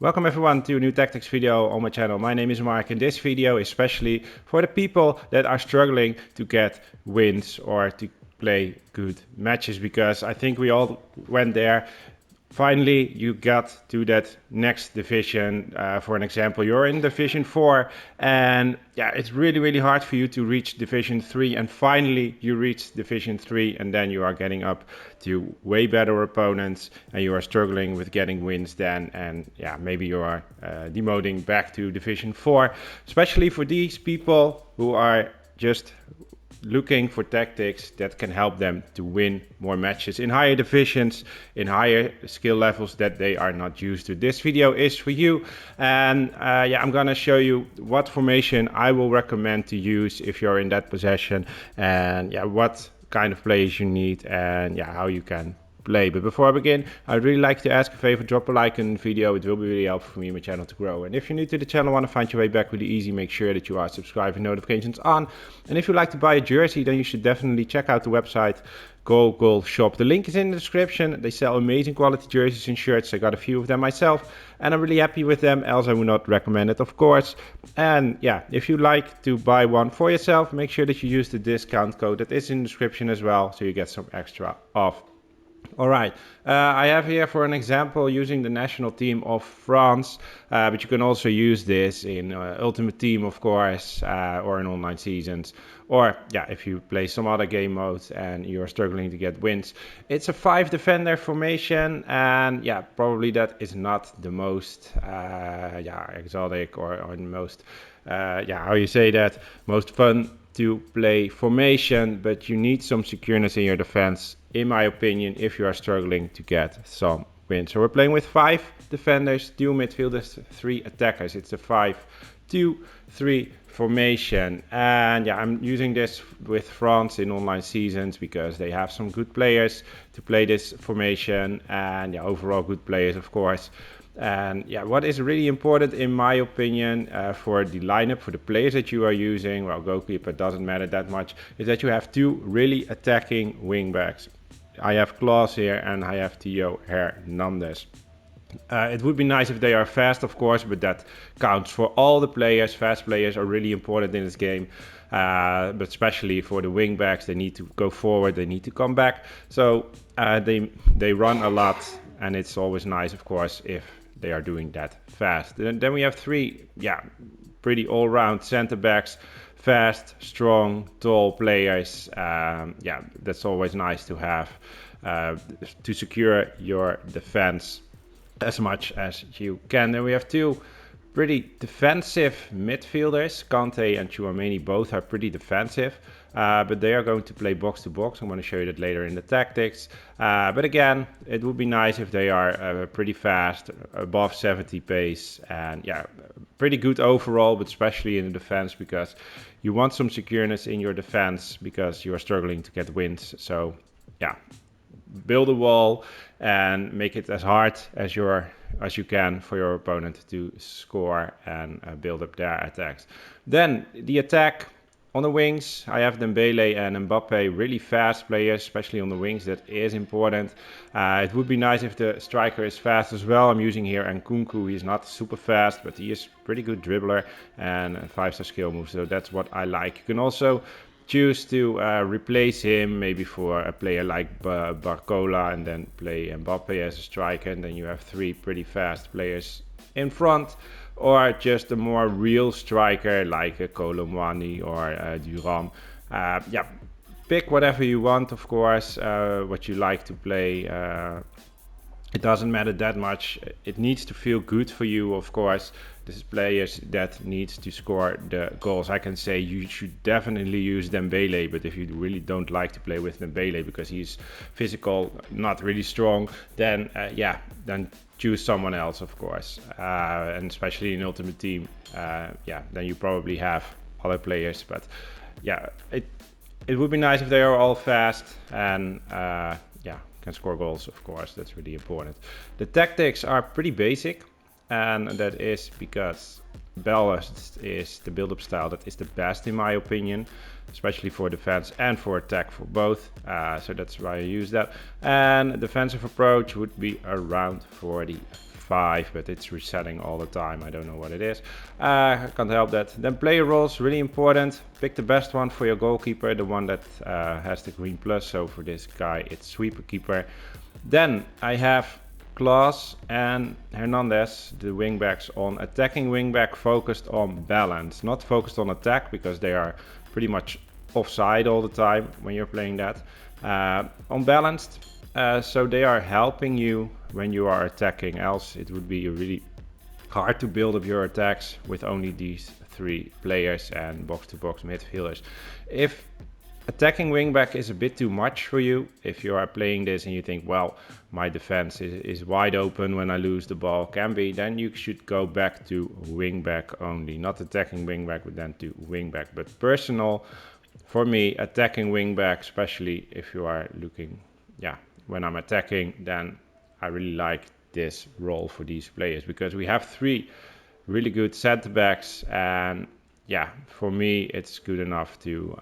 Welcome everyone to a new tactics video on my channel. My name is Mark and this video is especially for the people that are struggling to get wins or to play good matches, because I think we all went there. Finally, you got to that next division. For an example, you're in Division 4 and yeah, it's really hard for you to reach Division 3, and finally you reach Division 3 and then you are getting up to way better opponents and you are struggling with getting wins then, and yeah, maybe you are demoting back to Division 4. Especially for these people who are just looking for tactics that can help them to win more matches in higher divisions, in higher skill levels that they are not used to. This video is for you, and yeah, I'm gonna show you what formation I will recommend to use if you're in that position, and yeah, what kind of players you need, and yeah, how you can play. But before I begin, I'd really like to ask a favor: drop a like on the video. It will be really helpful for me and my channel to grow. And if you're new to the channel, want to find your way back really easy, make sure that you are subscribed and notifications on. And if you'd like to buy a jersey, then you should definitely check out the website Goal Shop. The link is in the description. They sell amazing quality jerseys and shirts. I got a few of them myself and I'm really happy with them, else I would not recommend it, of course. And yeah, if you like to buy one for yourself, make sure that you use the discount code that is in the description as well, so you get some extra off. All right, I have here for an example using the national team of France, but you can also use this in Ultimate Team, of course, or in online seasons, or yeah, if you play some other game modes and you're struggling to get wins. It's a 5 defender formation, and yeah, probably that is not the most yeah, exotic or the most yeah, how you say that, most fun to play formation, but you need some secureness in your defense, in my opinion, if you are struggling to get some wins. So we're playing with 5 defenders, 2 midfielders, 3 attackers. It's a 5-2-3 formation, and yeah, I'm using this with France in online seasons because they have some good players to play this formation, and yeah, overall good players, of course. And yeah, what is really important in my opinion for the lineup, for the players that you are using, well, goalkeeper doesn't matter that much, is that you have 2 really attacking wingbacks. I have Klaus here and I have Theo Hernandez. It would be nice if they are fast, of course, but that counts for all the players. Fast players are really important in this game, but especially for the wingbacks, they need to go forward, they need to come back. So they run a lot, and it's always nice, of course, if they are doing that fast. Then we have 3, yeah, pretty all-round center backs, fast, strong, tall players. Yeah, that's always nice to have to secure your defense as much as you can. Then we have 2 pretty defensive midfielders. Kante and Tchouaméni both are pretty defensive, but they are going to play box to box. I'm going to show you that later in the tactics. But again, it would be nice if they are pretty fast, above 70 pace, and yeah, pretty good overall, but especially in the defense, because you want some secureness in your defense because you are struggling to get wins. So yeah, build a wall and make it as hard as you can for your opponent to score and build up their attacks. Then the attack on the wings, I have Dembele and Mbappe, really fast players, especially on the wings. That is important. It would be nice if the striker is fast as well. I'm using here Nkunku. He's not super fast, but he is pretty good dribbler and 5-star skill move, so that's what I like. You can also choose to replace him maybe for a player like Barcola, and then play Mbappe as a striker, and then you have 3 pretty fast players in front. Or just a more real striker like a Kolo Muani or Thuram. Yeah, pick whatever you want, of course, what you like to play. It doesn't matter that much. It needs to feel good for you, of course. This is players that needs to score the goals. I can say you should definitely use Dembele, but if you really don't like to play with Dembele because he's physical, not really strong, then yeah, then choose someone else, of course. And especially in Ultimate Team, yeah, then you probably have other players. But yeah, it would be nice if they are all fast and yeah, can score goals, of course. That's really important. The tactics are pretty basic, and that is because balanced is the build-up style that is the best in my opinion, especially for defense and for attack, for both. So that's why I use that. And defensive approach would be around 45 5, but it's resetting all the time. I don't know what it is. I can't help that. Then player roles, really important. Pick the best one for your goalkeeper, the one that has the green plus. So for this guy, it's sweeper keeper. Then I have Klaas and Hernandez, the wingbacks, on attacking wingback, focused on balance, not focused on attack, because they are pretty much offside all the time when you're playing that. On balanced, so they are helping you when you are attacking, else it would be really hard to build up your attacks with only these 3 players and box-to-box midfielders. If attacking wingback is a bit too much for you, if you are playing this and you think, well, my defense is wide open when I lose the ball, can be, then you should go back to wingback only. Not attacking wingback, but then to wingback. But for me, attacking wingback, especially if you are looking, when I'm attacking, then I really like this role for these players, because we have 3 really good center backs, and for me it's good enough to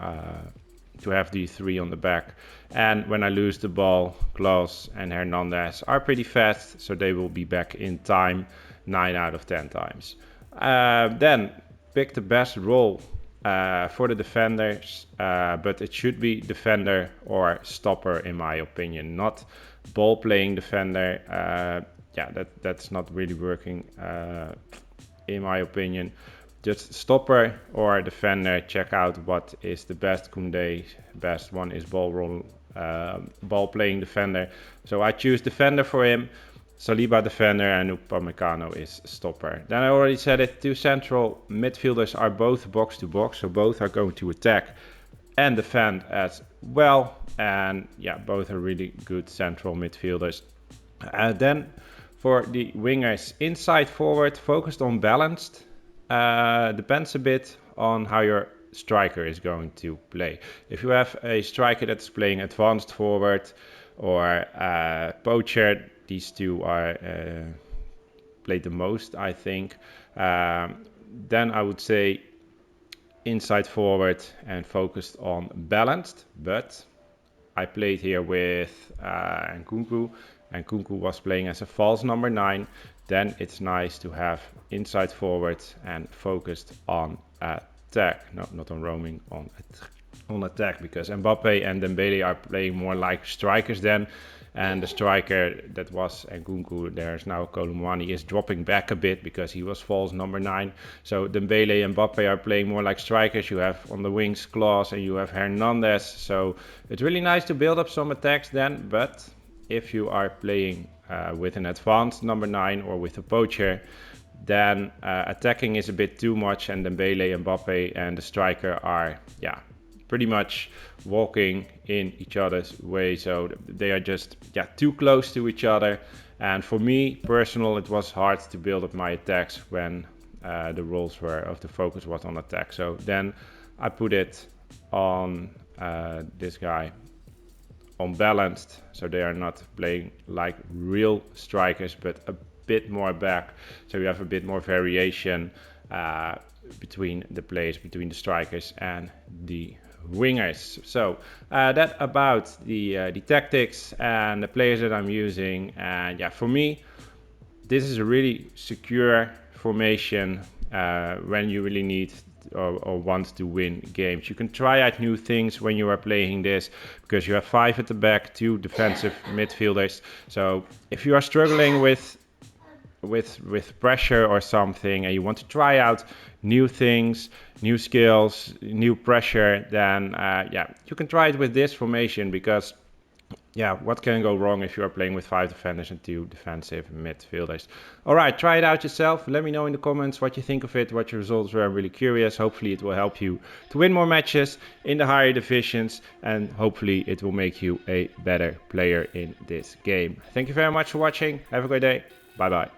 have these 3 on the back. And when I lose the ball, Klaas and Hernandez are pretty fast, so they will be back in time 9 out of 10 times. Then pick the best role for the defenders, but it should be defender or stopper, in my opinion, not ball playing defender. That's not really working, in my opinion. Just stopper or defender. Check out what is the best. Koundé best one is ball playing defender, so I choose defender for him. Saliba defender and Upamecano is stopper. Then I already said it, 2 central midfielders are both box to box, so both are going to attack and defend as well. And both are really good central midfielders. Then for the wingers, inside forward, focused on balanced. Depends a bit on how your striker is going to play. If you have a striker that's playing advanced forward or poacher, these 2 are played the most, I think. Then I would say inside forward and focused on balanced. But I played here with Nkunku, and Nkunku was playing as a false number 9. Then it's nice to have inside forward and focused on attack. No, not on roaming, on attack, because Mbappe and Dembele are playing more like strikers then. And the striker that was Nkunku, there's now Kolo Muani, is dropping back a bit because he was false number 9. So Dembele and Mbappe are playing more like strikers. You have on the wings Klaas and you have Hernandez. So it's really nice to build up some attacks then. But if you are playing with an advanced number 9 or with a poacher, then attacking is a bit too much, and Dembele, Mbappe and the striker are pretty much walking in each other's way, so they are just too close to each other. And for me personal, it was hard to build up my attacks when the roles of the focus was on attack. So then I put it on this guy on balanced, so they are not playing like real strikers but a bit more back, so you have a bit more variation between the players, between the strikers and the wingers. So that about the tactics and the players that I'm using. And for me this is a really secure formation when you really need or want to win games. You can try out new things when you are playing this, because you have 5 at the back, 2 defensive midfielders. So if you are struggling with pressure or something and you want to try out new things, new skills, new pressure, then you can try it with this formation, because what can go wrong if you are playing with 5 defenders and 2 defensive midfielders? All right, try it out yourself. Let me know in the comments what you think of it, what your results were. I'm really curious. Hopefully it will help you to win more matches in the higher divisions, and hopefully it will make you a better player in this game. Thank you very much for watching. Have a great day. Bye bye.